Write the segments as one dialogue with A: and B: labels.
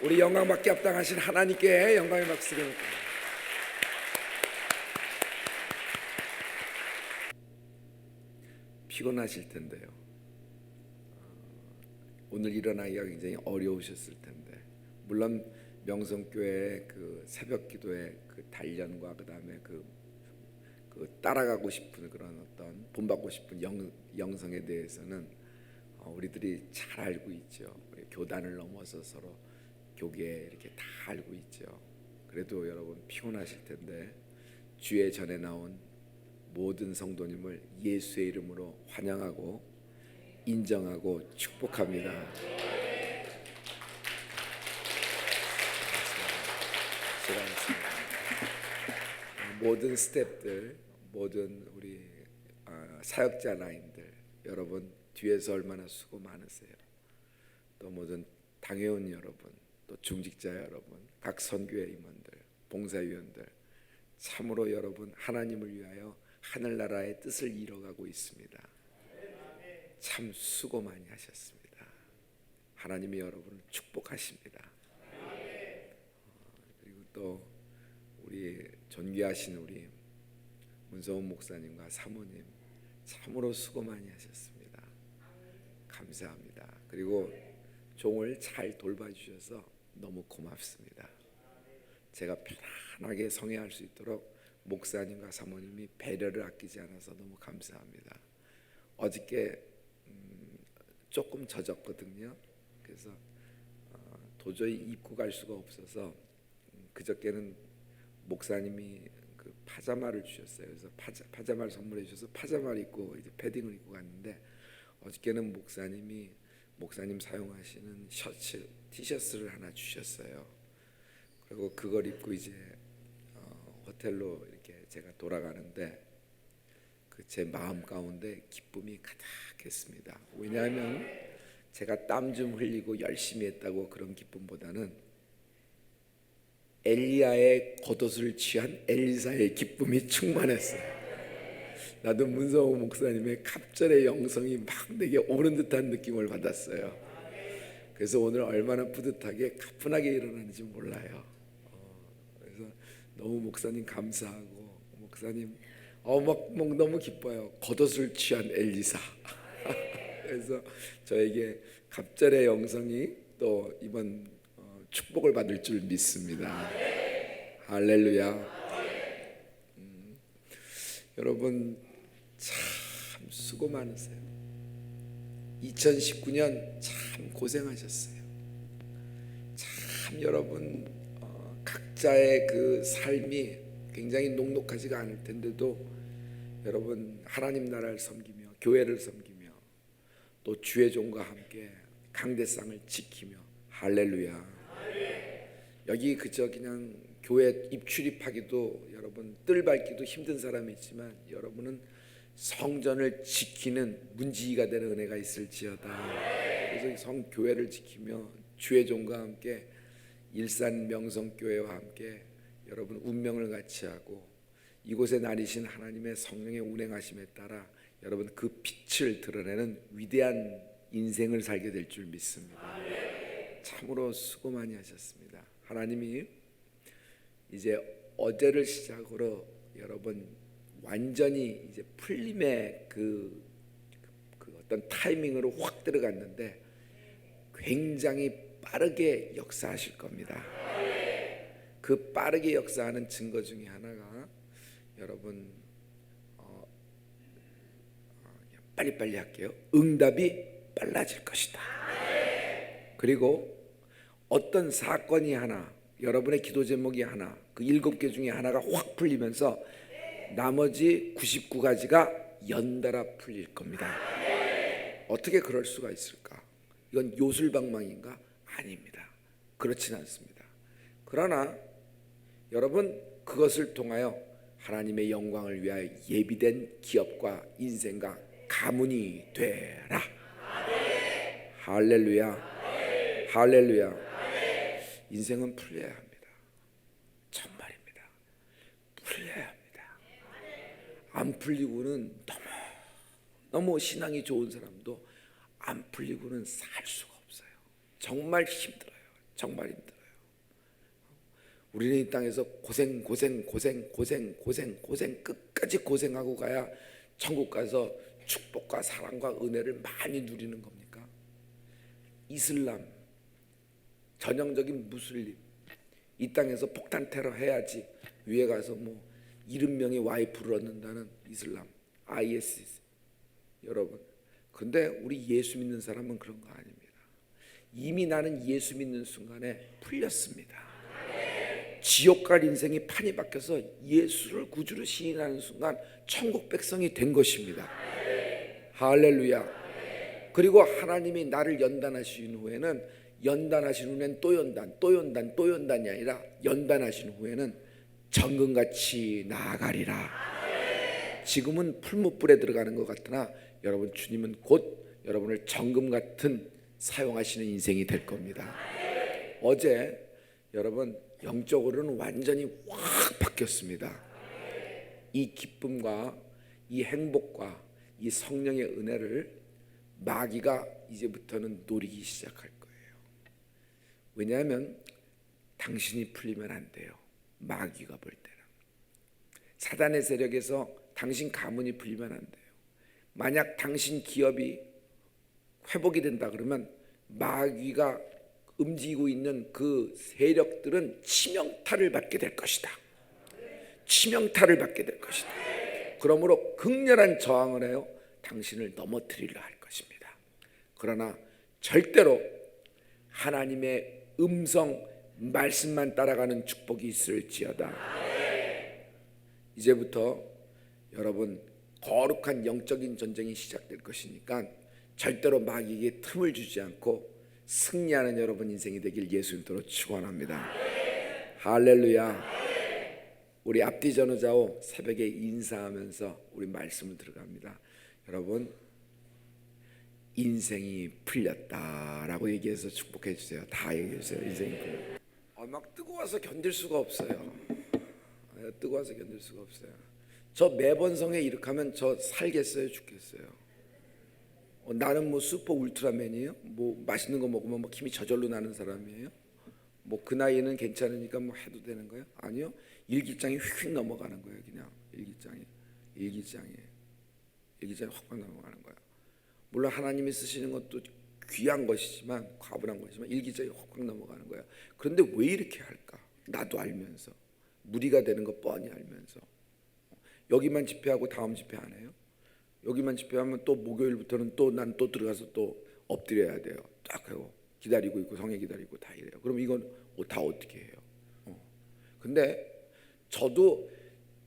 A: 우리 영광받게 합당하신 하나님께 영광의 박수 드립니다. 피곤하실 텐데요. 오늘 일어나기가 굉장히 어려우셨을 텐데, 물론 명성교회의 그 새벽 기도의 그 단련과 그 다음에 그 따라가고 싶은 그런 어떤 본받고 싶은 영성에 대해서는 우리들이 잘 알고 있죠. 우리 교단을 넘어서 서로 교계에 이렇게 다 알고 있죠. 그래도 여러분 피곤하실 텐데 주의 전에 나온 모든 성도님을 예수의 이름으로 환영하고 인정하고 축복합니다. 모든 스태프들, 모든 우리 사역자 라인들, 여러분 뒤에서 얼마나 수고 많으세요. 또 모든 당회원 여러분, 또 중직자 여러분, 각 선교회 임원들, 봉사위원들, 참으로 여러분 하나님을 위하여 하늘나라의 뜻을 이뤄가고 있습니다. 참 수고 많이 하셨습니다. 하나님이 여러분을 축복하십니다. 그리고 또 우리 존귀하신 우리 문성훈 목사님과 사모님 참으로 수고 많이 하셨습니다. 감사합니다. 그리고 종을 잘 돌봐주셔서 너무 고맙습니다. 제가 편안하게 성회할 수 있도록 목사님과 사모님이 배려를 아끼지 않아서 너무 감사합니다. 어저께 조금 젖었거든요. 그래서 도저히 입고 갈 수가 없어서 그저께는 목사님이 그 파자마를 주셨어요. 그래서 파자마를 선물해 주셔서 파자마를 입고 이제 패딩을 입고 갔는데, 어저께는 목사님 사용하시는 셔츠, 티셔츠를 하나 주셨어요. 그리고 그걸 입고 이제 호텔로 이렇게 제가 돌아가는데 제 마음 가운데 기쁨이 가득했습니다. 왜냐하면 제가 땀 좀 흘리고 열심히 했다고 그런 기쁨보다는 엘리야의 겉옷을 취한 엘리사의 기쁨이 충만했어요. 나도 문성호 목사님의 갑절의 영성이 막 내게 오는 듯한 느낌을 받았어요. 그래서 오늘 얼마나 뿌듯하게 가뿐하게 일어나는지 몰라요. 그래서 너무 목사님 감사하고, 목사님 막 너무 기뻐요. 겉옷을 취한 엘리사. 그래서 저에게 갑절의 영성이 또 이번 축복을 받을 줄 믿습니다. 할렐루야. 여러분 참 수고 많으세요. 2019년 참 고생하셨어요. 참 여러분 각자의 그 삶이 굉장히 녹록하지가 않을 텐데도 여러분 하나님 나라를 섬기며 교회를 섬기며 또 주의 종과 함께 강대상을 지키며, 할렐루야. 여기 그저 그냥 교회 입출입하기도 여러분 뜰 밟기도 힘든 사람이 있지만, 여러분은 성전을 지키는 문지기가 되는 은혜가 있을지어다. 그래서 성교회를 지키며 주의 종과 함께 일산 명성교회와 함께 여러분 운명을 같이 하고 이곳에 나리신 하나님의 성령의 운행하심에 따라 여러분 그 빛을 드러내는 위대한 인생을 살게 될 줄 믿습니다. 참으로 수고 많이 하셨습니다. 하나님이 이제 어제를 시작으로 여러분 완전히 이제 풀림의 그 어떤 타이밍으로 확 들어갔는데 굉장히 빠르게 역사하실 겁니다. 그 빠르게 역사하는 증거 중에 하나가 여러분 빨리빨리 할게요. 응답이 빨라질 것이다. 그리고 어떤 사건이 하나, 여러분의 기도 제목이 하나, 그 7개 중에 하나가 확 풀리면서 나머지 99가지가 연달아 풀릴 겁니다. 어떻게 그럴 수가 있을까? 이건 요술방망인가? 아닙니다. 그렇진 않습니다. 그러나 여러분 그것을 통하여 하나님의 영광을 위하여 예비된 기업과 인생과 가문이 되라. 할렐루야. 할렐루야. 인생은 풀려야 합니다. 정말입니다. 풀려야 합니다. 안 풀리고는 너무 신앙이 좋은 사람도 안 풀리고는 살 수가 없어요. 정말 힘들어요. 정말 힘들어요. 우리는 이 땅에서 고생 끝까지 고생하고 가야 천국 가서 축복과 사랑과 은혜를 많이 누리는 겁니까? 이슬람, 전형적인 무슬림, 이 땅에서 폭탄 테러 해야지 위에 가서 뭐 70명의 와이프를 얻는다는 이슬람, ISIS. 여러분, 근데 우리 예수 믿는 사람은 그런 거 아닙니다. 이미 나는 예수 믿는 순간에 풀렸습니다. 지옥 갈 인생이 판이 바뀌어서 예수를 구주로 시인하는 순간 천국 백성이 된 것입니다. 할렐루야. 그리고 하나님이 나를 연단하신 후에는 또 연단이 아니라 연단하신 후에는 정금같이 나아가리라. 지금은 풀무불에 들어가는 것 같으나 여러분, 주님은 곧 여러분을 정금 같은 사용하시는 인생이 될 겁니다. 어제 여러분, 영적으로는 완전히 확 바뀌었습니다. 이 기쁨과 이 행복과 이 성령의 은혜를 마귀가 이제부터는 노리기 시작할 거예요. 왜냐하면 당신이 풀리면 안 돼요. 마귀가 볼 때는 사단의 세력에서 당신 가문이 풀리면 안 돼요. 만약 당신 기업이 회복이 된다 그러면 마귀가 움직이고 있는 그 세력들은 치명타를 받게 될 것이다. 치명타를 받게 될 것이다. 그러므로 극렬한 저항을 해요. 당신을 넘어뜨리려 할 것입니다. 그러나 절대로 하나님의 음성 말씀만 따라가는 축복이 있을지어다. 이제부터 여러분, 거룩한 영적인 전쟁이 시작될 것이니까 절대로 마귀에게 틈을 주지 않고 승리하는 여러분 인생이 되길 예수님으로 축원합니다. 할렐루야. 우리 앞뒤 전후좌우 새벽에 인사하면서 우리 말씀을 들어갑니다. 여러분, 인생이 풀렸다라고 얘기해서 축복해 주세요. 다 얘기해 주세요. 인생이 풀렸다. 막 뜨거워서 견딜 수가 없어요. 뜨거워서 견딜 수가 없어요. 저 매번 성에 이렇게 하면 저 살겠어요, 죽겠어요? 나는 뭐 슈퍼 울트라맨이에요? 뭐 맛있는 거 먹으면 뭐 힘이 저절로 나는 사람이에요? 뭐 그 나이는 괜찮으니까 뭐 해도 되는 거예요? 아니요. 일기장이 휙 넘어가는 거예요. 그냥 일기장이 확 넘어가는 거예요. 물론 하나님이 쓰시는 것도 귀한 것이지만, 과분한 것이지만 일기장이 확 넘어가는 거예요. 그런데 왜 이렇게 할까? 나도 알면서, 무리가 되는 거 뻔히 알면서. 여기만 집회하고 다음 집회 안 해요? 여기만 집회하면 또 목요일부터는 또 난 또 들어가서 또 엎드려야 돼요. 딱 하고 기다리고 있고 성에 기다리고 다 이래요. 그럼 이건 다 어떻게 해요? 근데 저도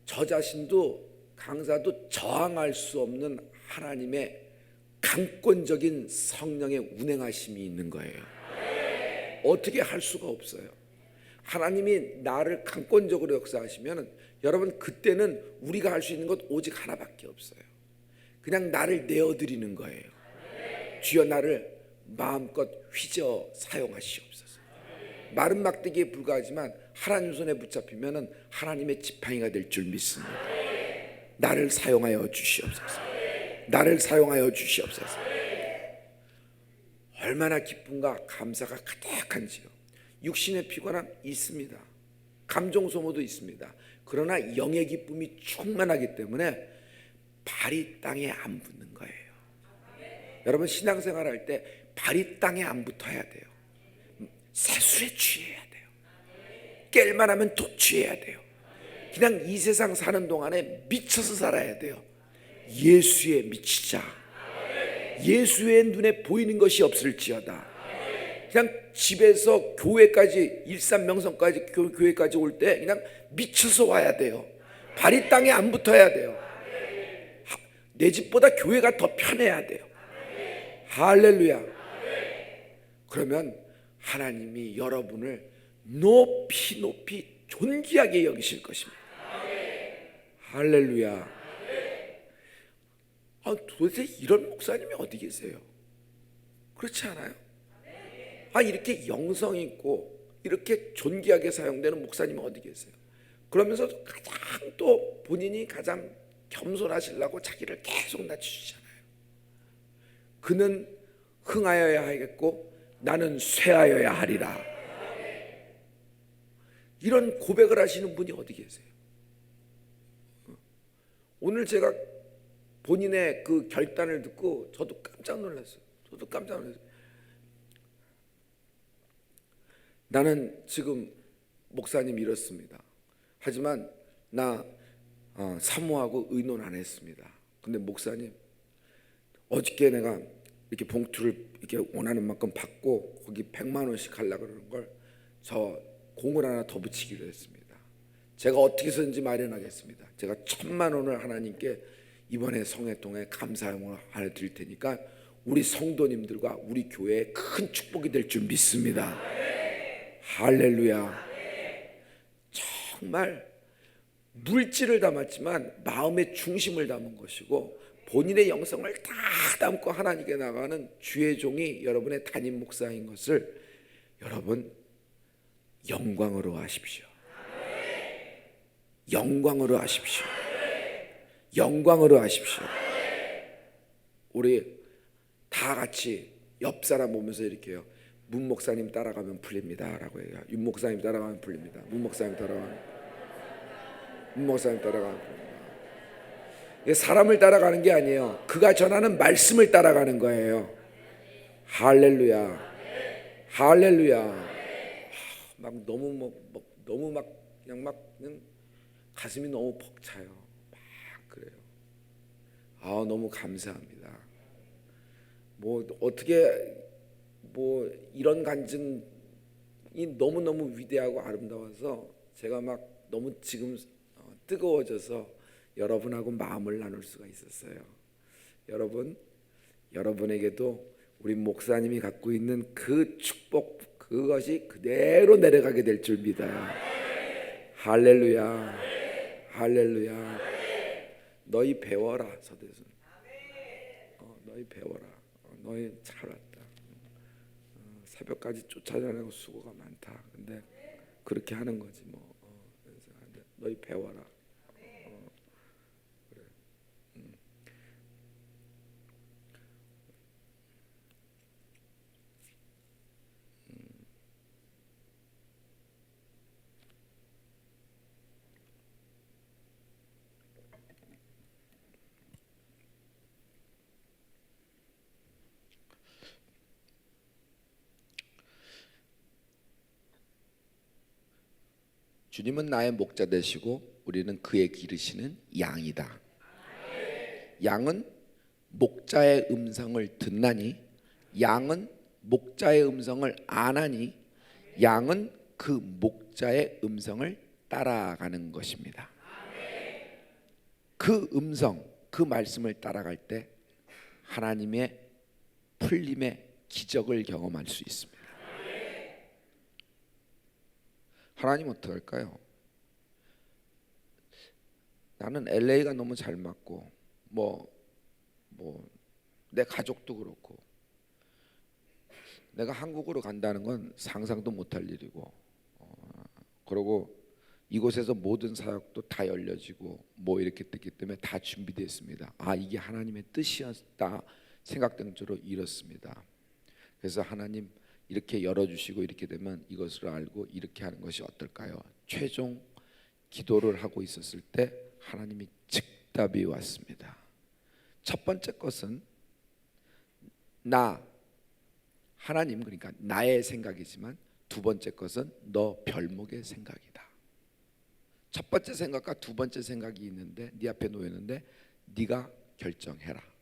A: 저 자신도 강사도 저항할 수 없는 하나님의 강권적인 성령의 운행하심이 있는 거예요. 어떻게 할 수가 없어요. 하나님이 나를 강권적으로 역사하시면 여러분, 그때는 우리가 할 수 있는 것 오직 하나밖에 없어요. 그냥 나를 내어드리는 거예요. 주여 나를 마음껏 휘저 사용하시옵소서. 마른 막대기에 불과하지만 하나님 손에 붙잡히면 하나님의 지팡이가 될 줄 믿습니다. 나를 사용하여 주시옵소서. 나를 사용하여 주시옵소서. 얼마나 기쁨과 감사가 가득한지요. 육신의 피곤함 있습니다. 감정 소모도 있습니다. 그러나 영의 기쁨이 충만하기 때문에 발이 땅에 안 붙는 거예요. 여러분, 신앙생활 할 때 발이 땅에 안 붙어야 돼요. 세술에 취해야 돼요. 깰만 하면 또 취해야 돼요. 그냥 이 세상 사는 동안에 미쳐서 살아야 돼요. 예수에 미치자. 예수의 눈에 보이는 것이 없을지어다. 그냥 집에서 교회까지, 일산명성까지 교회까지 올 때 그냥 미쳐서 와야 돼요. 발이 땅에 안 붙어야 돼요. 내 집보다 교회가 더 편해야 돼요. 할렐루야. 그러면 하나님이 여러분을 높이 존귀하게 여기실 것입니다. 할렐루야. 도대체 이런 목사님이 어디 계세요? 그렇지 않아요? 이렇게 영성 있고 이렇게 존귀하게 사용되는 목사님이 어디 계세요? 그러면서 가장 또 본인이 가장 겸손하시려고 자기를 계속 낮추시잖아요. 그는 흥하여야 하겠고 나는 쇠하여야 하리라. 이런 고백을 하시는 분이 어디 계세요? 오늘 제가 본인의 그 결단을 듣고 저도 깜짝 놀랐어요. 저도 깜짝 놀랐어요. 나는 지금 목사님 이렇습니다. 하지만 나 사모하고 의논 안 했습니다. 근데 목사님, 어저께 내가 이렇게 봉투를 이렇게 원하는 만큼 받고 거기 100만 원씩 하려고 그러는 걸 저 공을 하나 더 붙이기로 했습니다. 제가 어떻게 해서든지 마련하겠습니다. 제가 1000만 원을 하나님께 이번에 성회통에 감사함을 하나 드릴 테니까 우리 성도님들과 우리 교회에 큰 축복이 될 줄 믿습니다. 할렐루야. 정말 물질을 담았지만 마음의 중심을 담은 것이고 본인의 영성을 다 담고 하나님께 나가는 주의 종이 여러분의 담임 목사인 것을 여러분 영광으로 하십시오. 영광으로 하십시오. 영광으로 하십시오. 우리 다 같이 옆 사람 보면서 이렇게 해요. 문 목사님 따라가면 풀립니다 라고 해요. 윤 목사님 따라가면 풀립니다. 문 목사님 따라가면 풀립니다. 사람을 따라가는 게 아니에요. 그가 전하는 말씀을 따라가는 거예요. 할렐루야. 할렐루야. 막 너무 그냥 가슴이 너무 벅차요. 막 그래요. 너무 감사합니다. 어떻게 이런 간증이 너무너무 위대하고 아름다워서 제가 막 너무 지금 뜨거워져서 여러분하고 마음을 나눌 수가 있었어요. 여러분에게도 우리 목사님이 갖고 있는 그 축복, 그것이 그대로 내려가게 될 줄 믿어요. 할렐루야. 할렐루야. 너희 배워라. 서대순. 너희 배워라. 너희 잘 왔다. 새벽까지 쫓아다니고 수고가 많다. 근데 그렇게 하는 거지 뭐. 너희 배워라. 그래. 주님은 나의 목자 되시고 우리는 그의 기르시는 양이다. 양은 목자의 음성을 듣나니, 양은 목자의 음성을 아나니, 양은 그 목자의 음성을 따라가는 것입니다. 그 음성, 그 말씀을 따라갈 때 하나님의 풀림의 기적을 경험할 수 있습니다. 하나님 어떻게 할까요? 나는 LA가 너무 잘 맞고 내 가족도 그렇고 내가 한국으로 간다는 건 상상도 못할 일이고 그리고 이곳에서 모든 사역도 다 열려지고 이렇게 됐기 때문에 다 준비되어 있습니다. 이게 하나님의 뜻이었다 생각된 줄로 이렇습니다. 그래서 하나님 이렇게 열어주시고 이렇게 되면 이것을 알고 이렇게 하는 것이 어떨까요? 최종 기도를 하고 있었을 때 하나님이 즉답이 왔습니다. 첫 번째 것은 하나님, 그러니까 나의 생각이지만 두 번째 것은 너 별목의 생각이다. 첫 번째 생각과 두 번째 생각이 있는데 네 앞에 놓였는데 네가 결정해라.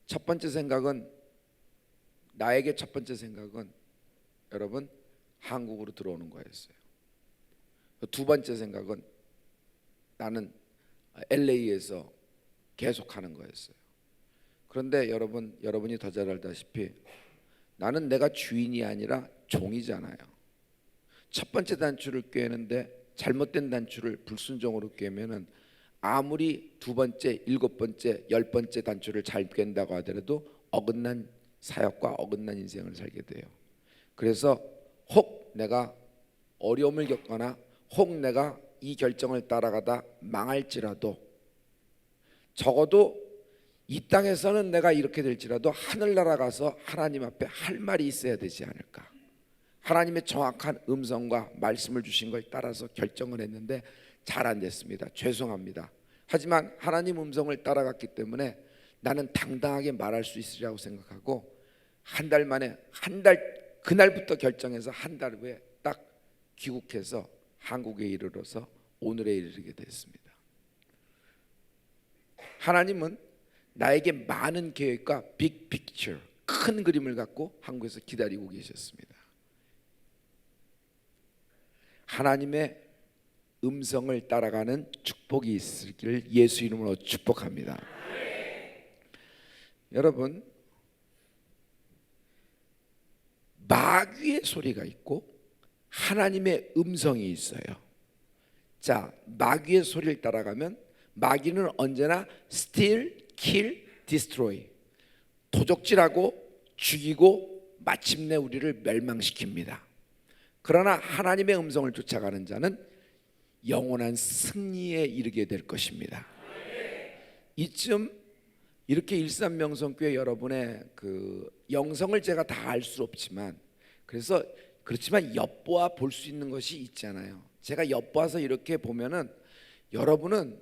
A: 첫 번째 생각은, 나에게 첫 번째 생각은 여러분 한국으로 들어오는 거였어요. 두 번째 생각은 나는 LA에서 계속하는 거였어요. 그런데 여러분이 더 잘 알다시피 나는 내가 주인이 아니라 종이잖아요. 첫 번째 단추를 꿰는데 잘못된 단추를 불순종으로 꿰면은 아무리 두 번째, 일곱 번째, 열 번째 단추를 잘 꿰다고 하더라도 어긋난 사역과 어긋난 인생을 살게 돼요. 그래서 혹 내가 어려움을 겪거나 혹 내가 이 결정을 따라가다 망할지라도 적어도 이 땅에서는 내가 이렇게 될지라도 하늘나라 가서 하나님 앞에 할 말이 있어야 되지 않을까. 하나님의 정확한 음성과 말씀을 주신 걸 따라서 결정을 했는데 잘 안 됐습니다. 죄송합니다. 하지만 하나님 음성을 따라갔기 때문에 나는 당당하게 말할 수 있으리라고 생각하고 한 달 만에 그날부터 결정해서 한 달 후에 딱 귀국해서 한국에 이르러서 오늘에 이르게 됐습니다. 하나님은 나에게 많은 계획과 빅 픽처, 큰 그림을 갖고 한국에서 기다리고 계셨습니다. 하나님의 음성을 따라가는 축복이 있으기를 예수 이름으로 축복합니다. 여러분, 마귀의 소리가 있고 하나님의 음성이 있어요. 자, 마귀의 소리를 따라가면 마귀는 언제나 steal, kill, destroy, 도적질하고 죽이고 마침내 우리를 멸망시킵니다. 그러나 하나님의 음성을 쫓아가는 자는 영원한 승리에 이르게 될 것입니다. 이쯤 이렇게 일산명성교회 여러분의 그 영성을 제가 다 알 수 없지만 그렇지만 엿보아 볼 수 있는 것이 있잖아요. 제가 엿보아서 이렇게 보면은 여러분은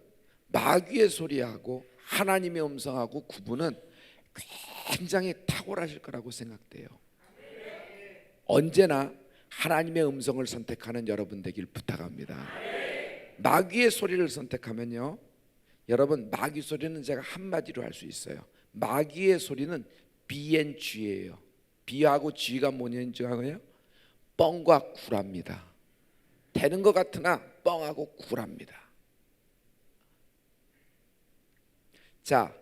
A: 마귀의 소리하고 하나님의 음성하고 구분은 굉장히 탁월하실 거라고 생각돼요. 언제나 하나님의 음성을 선택하는 여러분 되길 부탁합니다. 마귀의 소리를 선택하면요, 여러분, 마귀 소리는 제가 한마디로 할 수 있어요. 마귀의 소리는 BNG예요. B하고 G가 뭐냐는지 알아요? 뻥과 구랍니다. 되는 것 같으나 뻥하고 구랍니다. 자,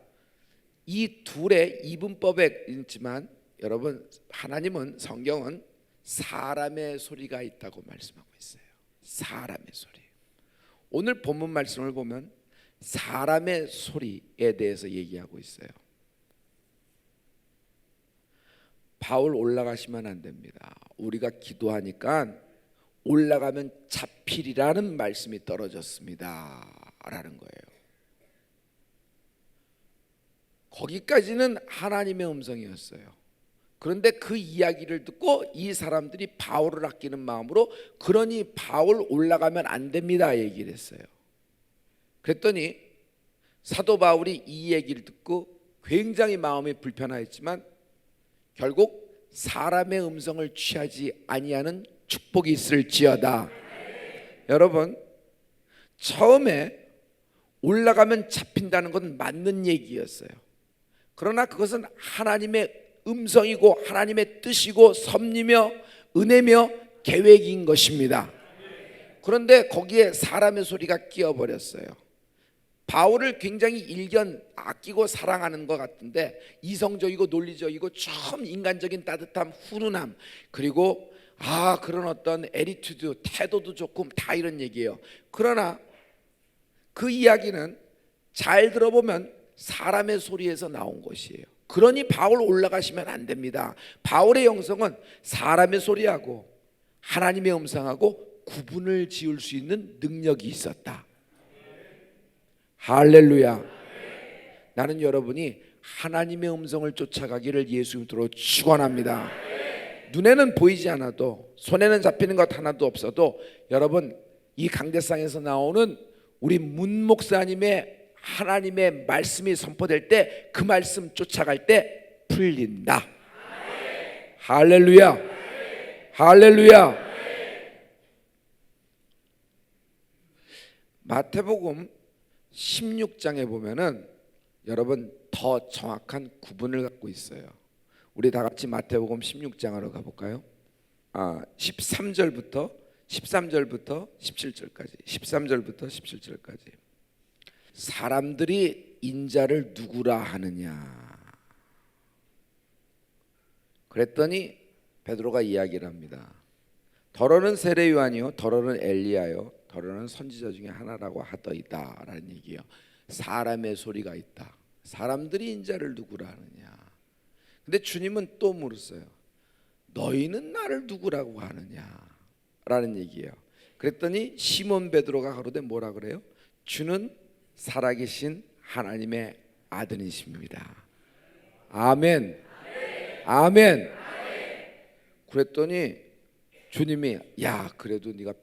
A: 이 둘의 이분법에 있지만 여러분, 하나님은, 성경은 사람의 소리가 있다고 말씀하고 있어요. 사람의 소리. 오늘 본문 말씀을 보면 사람의 소리에 대해서 얘기하고 있어요. 바울 올라가시면 안 됩니다. 우리가 기도하니까 올라가면 잡히리라는 말씀이 떨어졌습니다 라는 거예요. 거기까지는 하나님의 음성이었어요. 그런데 그 이야기를 듣고 이 사람들이 바울을 아끼는 마음으로, 그러니 바울 올라가면 안 됩니다 얘기를 했어요. 그랬더니 사도 바울이 이 얘기를 듣고 굉장히 마음이 불편하였지만 결국 사람의 음성을 취하지 아니하는 축복이 있을지어다. 여러분, 처음에 올라가면 잡힌다는 건 맞는 얘기였어요. 그러나 그것은 하나님의 음성이고 하나님의 뜻이고 섭리며 은혜며 계획인 것입니다. 그런데 거기에 사람의 소리가 끼어버렸어요. 바울을 굉장히 일견 아끼고 사랑하는 것 같은데 이성적이고 논리적이고 좀 인간적인 따뜻함, 훈훈함, 그리고 그런 어떤 애티튜드, 태도도 좋고 다 이런 얘기예요. 그러나 그 이야기는 잘 들어보면 사람의 소리에서 나온 것이에요. 그러니 바울 올라가시면 안 됩니다. 바울의 영성은 사람의 소리하고 하나님의 음성하고 구분을 지을 수 있는 능력이 있었다. 할렐루야. 나는 여러분이 하나님의 음성을 쫓아가기를 예수 이름으로 축원합니다. 눈에는 보이지 않아도, 손에는 잡히는 것 하나도 없어도 여러분, 이 강대상에서 나오는 우리 문 목사님의 하나님의 말씀이 선포될 때 그 말씀 쫓아갈 때 풀린다. 할렐루야. 할렐루야. 마태복음 16장에 보면은 여러분 더 정확한 구분을 갖고 있어요. 우리 다 같이 마태복음 16장으로 가볼까요? 13절부터 17절까지. 13절부터 17절까지. 사람들이 인자를 누구라 하느냐. 그랬더니 베드로가 이야기를 합니다. 더러는 세례 요한이요, 더러는 엘리야요, 더러는 선지자 중에 하나라고 하더이다 라는 얘기예요. 사람의 소리가 있다. 사람들이 인자를 누구라 하느냐. 근데 주님은 또 물었어요. 너희는 나를 누구라고 하느냐 라는 얘기예요. 그랬더니 시몬 베드로가 가로되 뭐라 그래요? 주는 살아계신 하나님의 아들이십니다. 아멘. 아멘. 그랬더니 주님이 야 그래도 네가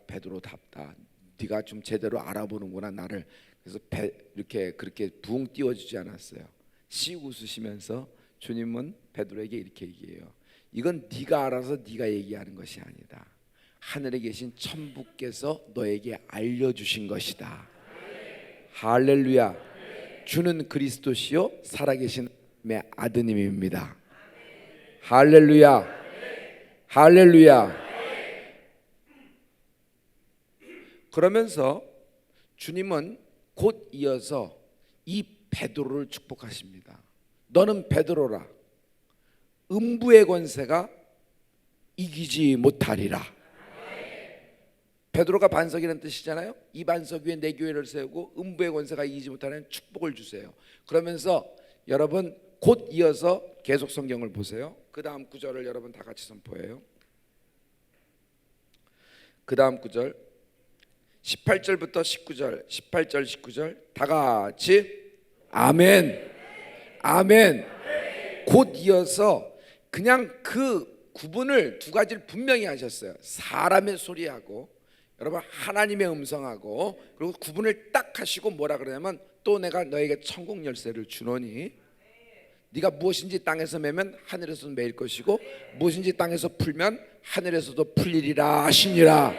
A: 베드로답다. 네가 좀 제대로 알아보는구나 나를. 그래서 이렇게 그렇게 붕 띄워주지 않았어요. 씩 웃으시면서 주님은 베드로에게 이렇게 얘기해요. 이건 네가 알아서 네가 얘기하는 것이 아니다. 하늘에 계신 천부께서 너에게 알려주신 것이다. 할렐루야. 주는 그리스도시요 살아계신 내 아드님입니다. 할렐루야. 할렐루야. 그러면서 주님은 곧 이어서 이 베드로를 축복하십니다. 너는 베드로라. 음부의 권세가 이기지 못하리라. 베드로가 반석이라는 뜻이잖아요. 이 반석 위에 내 교회를 세우고 음부의 권세가 이기지 못하는 축복을 주세요. 그러면서 여러분 곧 이어서 계속 성경을 보세요. 그 다음 구절을 여러분 다 같이 선포해요. 그 다음 구절 18절부터 19절 18절 19절 다 같이 아멘. 아멘. 곧 이어서 그냥 그 구분을 두 가지를 분명히 하셨어요. 사람의 소리하고 여러분 하나님의 음성하고 그리고 구분을 딱 하시고 뭐라 그러냐면 또 내가 너에게 천국 열쇠를 주노니 네가 무엇인지 땅에서 매면 하늘에서도 매일 것이고 무엇인지 땅에서 풀면 하늘에서도 풀리리라 하시니라.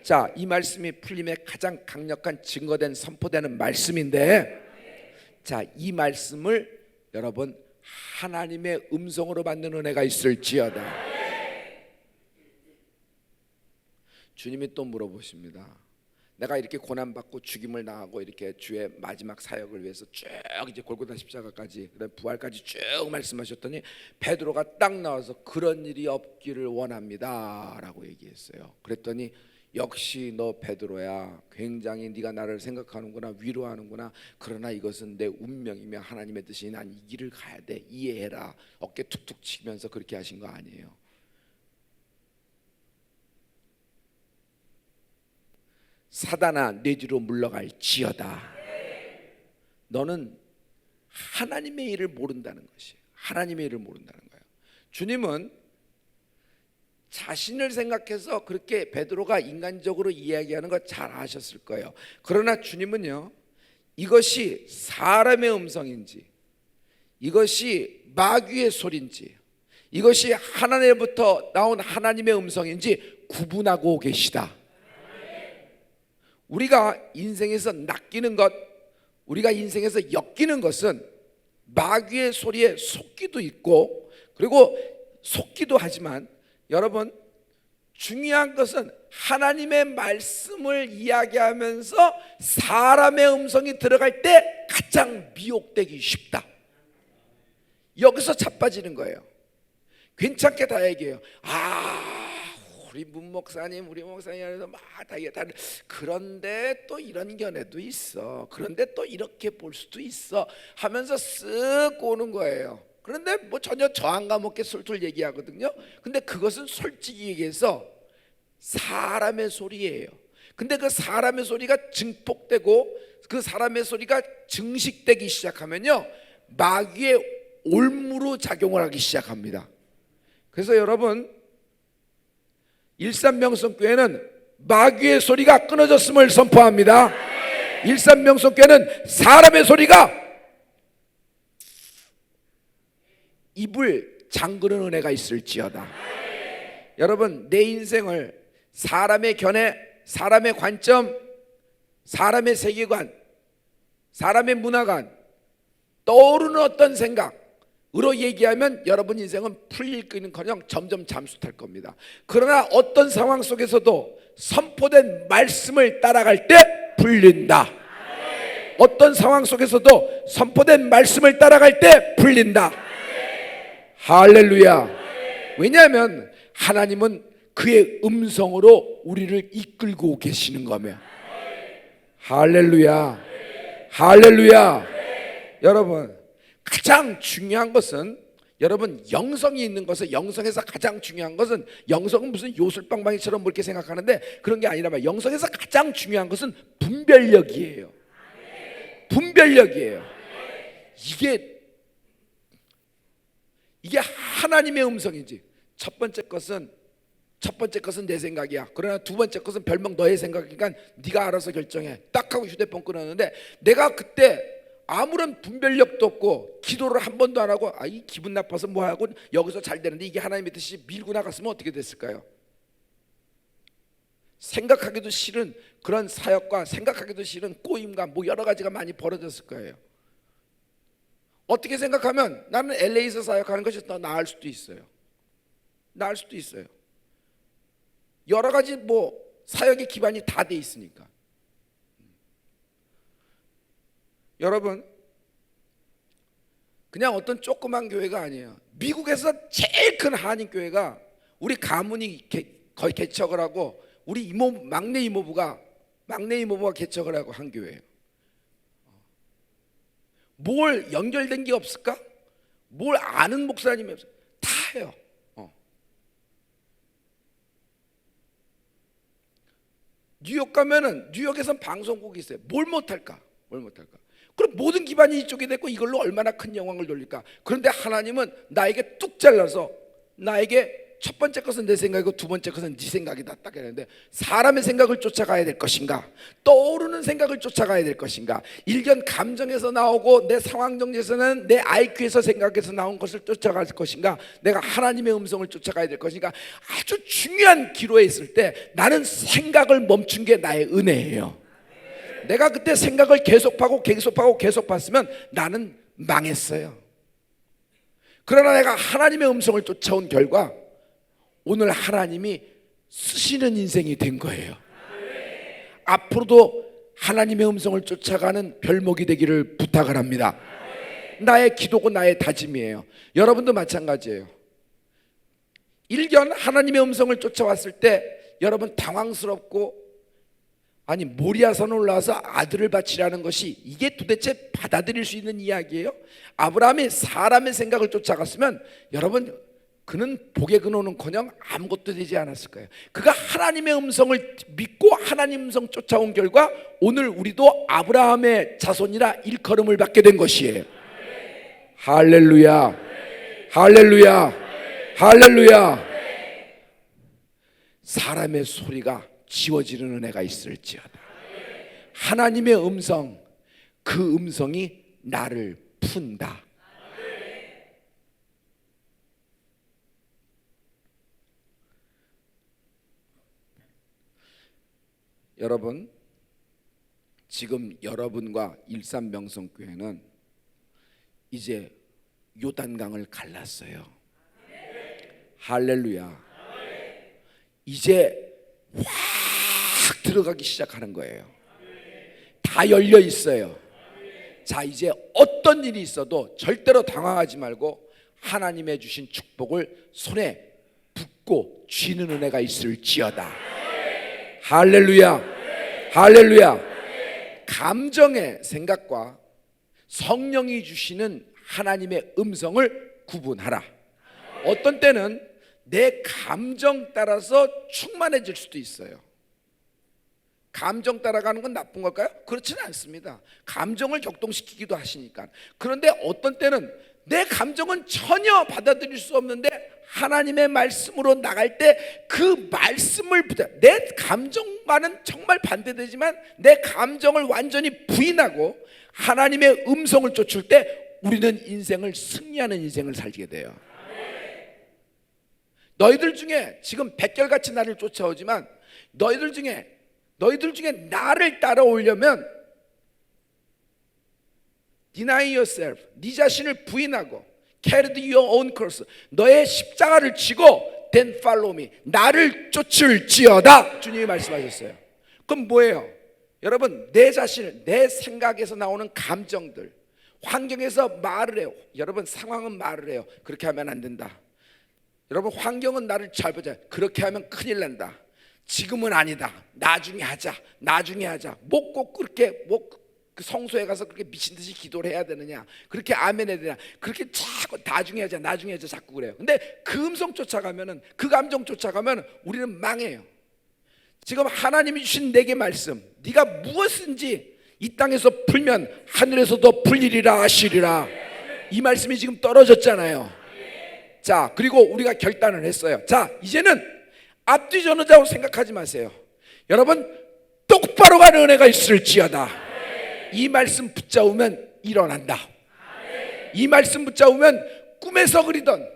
A: 자, 이 말씀이 풀림의 가장 강력한 증거된 선포되는 말씀인데 자, 이 말씀을 여러분 하나님의 음성으로 받는 은혜가 있을지어다. 주님이 또 물어보십니다. 내가 이렇게 고난받고 죽임을 당하고 이렇게 주의 마지막 사역을 위해서 쭉 이제 골고다 십자가까지 그다음에 부활까지 쭉 말씀하셨더니 베드로가 딱 나와서 그런 일이 없기를 원합니다 라고 얘기했어요. 그랬더니 역시 너 베드로야. 굉장히 네가 나를 생각하는구나, 위로하는구나. 그러나 이것은 내 운명이며 하나님의 뜻이 난 이 길을 가야 돼. 이해해라. 어깨 툭툭 치면서 그렇게 하신 거 아니에요. 사단아 내 뒤로 물러갈지어다. 너는 하나님의 일을 모른다는 것이에요. 하나님의 일을 모른다는 거예요. 주님은 자신을 생각해서 그렇게 베드로가 인간적으로 이야기하는 거 잘 아셨을 거예요. 그러나 주님은요, 이것이 사람의 음성인지 이것이 마귀의 소리인지 이것이 하나님부터 나온 하나님의 음성인지 구분하고 계시다. 우리가 인생에서 낚이는 것, 우리가 인생에서 엮이는 것은 마귀의 소리에 속기도 있고 그리고 속기도 하지만 여러분 중요한 것은 하나님의 말씀을 이야기하면서 사람의 음성이 들어갈 때 가장 미혹되기 쉽다. 여기서 자빠지는 거예요. 괜찮게 다 얘기해요. 우리 문목사님, 우리 목사님에서 막 다 그런데 또 이런 견해도 있어. 그런데 또 이렇게 볼 수도 있어. 하면서 쓱 오는 거예요. 그런데 뭐 전혀 저항감 없게 술술 얘기하거든요. 근데 그것은 솔직히 얘기해서 사람의 소리예요. 근데 그 사람의 소리가 증폭되고 그 사람의 소리가 증식되기 시작하면요, 마귀의 올무로 작용을 하기 시작합니다. 그래서 여러분, 일산명성교회는 마귀의 소리가 끊어졌음을 선포합니다. 일산명성교회는 사람의 소리가 입을 잠그는 은혜가 있을지어다. 여러분, 내 인생을 사람의 견해, 사람의 관점, 사람의 세계관, 사람의 문화관, 떠오르는 어떤 생각으로 얘기하면 여러분 인생은 풀릴 거는커녕 점점 잠수탈 겁니다. 그러나 어떤 상황 속에서도 선포된 말씀을 따라갈 때 풀린다. 어떤 상황 속에서도 선포된 말씀을 따라갈 때 풀린다. 할렐루야. 왜냐하면 하나님은 그의 음성으로 우리를 이끌고 계시는 거며. 할렐루야. 할렐루야. 여러분, 가장 중요한 것은, 여러분 영성이 있는 것은, 영성에서 가장 중요한 것은, 영성은 무슨 요술방망이처럼 그렇게 생각하는데 그런 게 아니라 영성에서 가장 중요한 것은 분별력이에요. 분별력이에요. 이게 하나님의 음성이지. 첫 번째 것은 내 생각이야. 그러나 두 번째 것은 별명 너의 생각이니까 네가 알아서 결정해. 딱 하고 휴대폰 끊었는데, 내가 그때 아무런 분별력도 없고 기도를 한 번도 안 하고 이 기분 나빠서 뭐 하고 여기서 잘 되는데 이게 하나님의 뜻이 밀고 나갔으면 어떻게 됐을까요? 생각하기도 싫은 그런 사역과 생각하기도 싫은 꼬임과 뭐 여러 가지가 많이 벌어졌을 거예요. 어떻게 생각하면 나는 LA에서 사역하는 것이 더 나을 수도 있어요. 여러 가지 뭐 사역의 기반이 다 돼 있으니까. 여러분, 그냥 어떤 조그만 교회가 아니에요. 미국에서 제일 큰 한인 교회가 우리 가문이 거의 개척을 하고 우리 막내 이모부가 개척을 하고 한 교회예요. 뭘 연결된 게 없을까? 뭘 아는 목사님이 없을까? 다 해요. 뉴욕 가면은 뉴욕에선 방송국이 있어요. 뭘 못할까? 그럼 모든 기반이 이쪽에 됐고 이걸로 얼마나 큰 영광을 돌릴까? 그런데 하나님은 나에게 뚝 잘라서 나에게 첫 번째 것은 내 생각이고 두 번째 것은 네 생각이다 딱 했는데, 사람의 생각을 쫓아가야 될 것인가, 떠오르는 생각을 쫓아가야 될 것인가, 일견 감정에서 나오고 내 상황 정리에서는 내 IQ에서 생각에서 나온 것을 쫓아갈 것인가, 내가 하나님의 음성을 쫓아가야 될 것인가. 아주 중요한 기로에 있을 때 나는 생각을 멈춘 게 나의 은혜예요. 내가 그때 생각을 계속 봤으면 나는 망했어요. 그러나 내가 하나님의 음성을 쫓아온 결과 오늘 하나님이 쓰시는 인생이 된 거예요. 앞으로도 하나님의 음성을 쫓아가는 별목이 되기를 부탁을 합니다. 나의 기도고 나의 다짐이에요. 여러분도 마찬가지예요. 일견 하나님의 음성을 쫓아왔을 때 여러분 당황스럽고, 아니 모리아산 올라와서 아들을 바치라는 것이 이게 도대체 받아들일 수 있는 이야기예요? 아브라함이 사람의 생각을 쫓아갔으면 여러분 그는 복의 근원은커녕 아무것도 되지 않았을 거예요. 그가 하나님의 음성을 믿고 하나님 음성 쫓아온 결과 오늘 우리도 아브라함의 자손이라 일컬음을 받게 된 것이에요. 할렐루야, 할렐루야, 할렐루야. 사람의 소리가 지워지는 은혜가 있을지어다. 하나님의 음성, 그 음성이 나를 푼다. 여러분, 지금 여러분과 일산명성교회는 이제 요단강을 갈랐어요. 할렐루야. 이제 확 들어가기 시작하는 거예요. 다 열려 있어요. 자, 이제 어떤 일이 있어도 절대로 당황하지 말고 하나님의 주신 축복을 손에 붙고 쥐는 은혜가 있을지어다. 할렐루야, 할렐루야. 감정의 생각과 성령이 주시는 하나님의 음성을 구분하라. 어떤 때는 내 감정 따라서 충만해질 수도 있어요. 감정 따라가는 건 나쁜 걸까요? 그렇지는 않습니다. 감정을 격동시키기도 하시니까. 그런데 어떤 때는 내 감정은 전혀 받아들일 수 없는데 하나님의 말씀으로 나갈 때 그 말씀을 내 감정과는 정말 반대되지만 내 감정을 완전히 부인하고 하나님의 음성을 쫓을 때 우리는 인생을 승리하는 인생을 살게 돼요. 너희들 중에 지금 백결같이 나를 쫓아오지만 너희들 중에 나를 따라오려면 deny yourself, 네 자신을 부인하고 carry your own cross, 너의 십자가를 지고 then follow me, 나를 쫓을지어다. 주님이 말씀하셨어요. 그럼 뭐예요? 여러분, 내 자신을, 내 생각에서 나오는 감정들, 환경에서 말을 해요. 여러분, 상황은 말을 해요. 그렇게 하면 안 된다. 여러분, 환경은 나를 잘 보자. 그렇게 하면 큰일 난다. 지금은 아니다. 나중에 하자. 뭐 꼭 그렇게 그 성소에 가서 그렇게 미친 듯이 기도를 해야 되느냐? 그렇게 아멘 해야 되냐? 그렇게 자꾸 나중에 하자 자꾸 그래요. 근데 그 음성 쫓아가면은, 그 감정 쫓아가면 우리는 망해요. 지금 하나님이 주신 내게 말씀, 네가 무엇인지 이 땅에서 풀면 하늘에서도 풀리리라 하시리라. 이 말씀이 지금 떨어졌잖아요. 자, 그리고 우리가 결단을 했어요. 자, 이제는 앞뒤 전후자고 생각하지 마세요. 여러분, 똑바로 가는 은혜가 있을지어다. 이 말씀 붙잡으면 일어난다. 이 말씀 붙잡으면 꿈에서 그리던,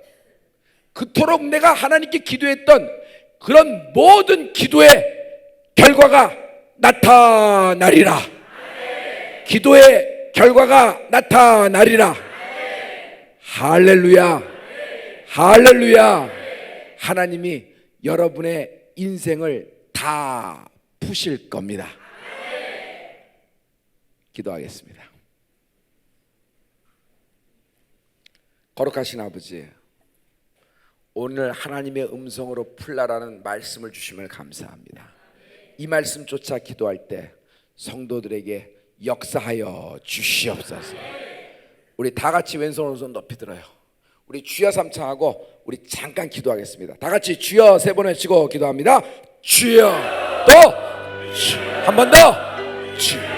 A: 그토록 내가 하나님께 기도했던 그런 모든 기도의 결과가 나타나리라. 기도의 결과가 나타나리라. 할렐루야, 할렐루야. 하나님이 여러분의 인생을 다 푸실 겁니다. 기도하겠습니다. 거룩하신 아버지, 오늘 하나님의 음성으로 풀라라는 말씀을 주심을 감사합니다. 이 말씀 쫓아 기도할 때 성도들에게 역사하여 주시옵소서. 우리 다 같이 왼손 오른손 높이 들어요. 우리 주여 삼창하고 우리 잠깐 기도하겠습니다. 다 같이 주여 세 번 외치고 기도합니다. 주여, 또 한 번 더, 주여.